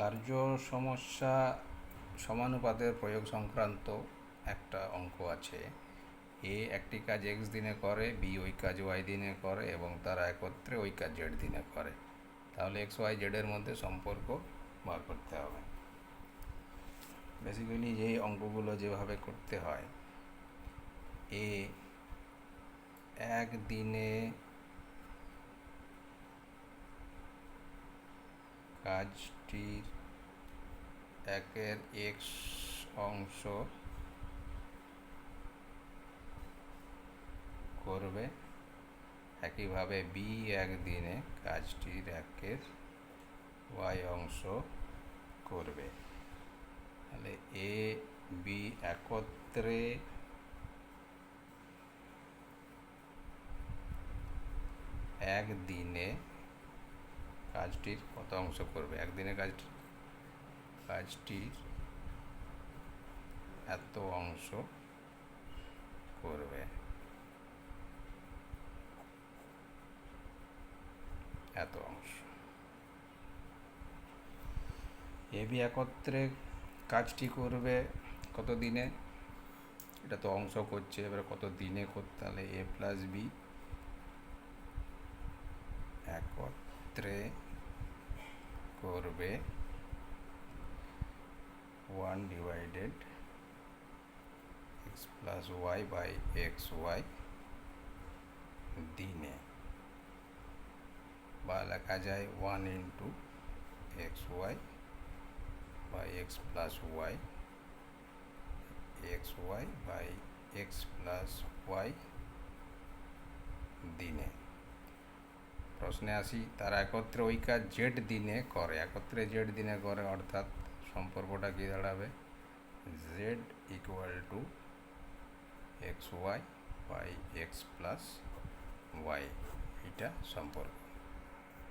কার্য সমস্যা সমানুপাতের প্রয়োগ সংক্রান্ত একটা অঙ্ক আছে। এ একটি কাজ এক্স দিনে করে, বি ওই কাজ ওয়াই দিনে করে এবং তারা একত্রে ওই কাজ জেড দিনে করে। তাহলে এক্স ওয়াই জেডের মধ্যে সম্পর্ক বার করতে হবে। বেসিক্যালি যে অঙ্কগুলো যেভাবে করতে হয়, এ একদিনে কাজটির একের এক্স অংশ করবে, একইভাবে বি একদিনে কাজটির একের ওয়াই অংশ করবে। তাহলে এ বি একত্রে একদিনে কাজটির কত অংশ করবে? একদিনে কাজটির এত অংশ করবে, এত অংশ। এ বি একত্রে কাজটি করবে কত দিনে? এটা তো অংশ করছে, এবারে কত দিনে করতে, তাহলে এ প্লাস বি একত্রে করবে 1/x plus Y by X Y দিনে, বা লেখা যায় 1 into X Y by X plus Y, X Y by X plus Y দিনে। প্রশ্নে আসি, তারা একত্রে ওই কাজ জেড দিনে করে। একত্রে জেড দিনে করে অর্থাৎ সম্পর্কটা কী দাঁড়াবে? Z equal to X Y by X plus Y, এটা সম্পর্ক।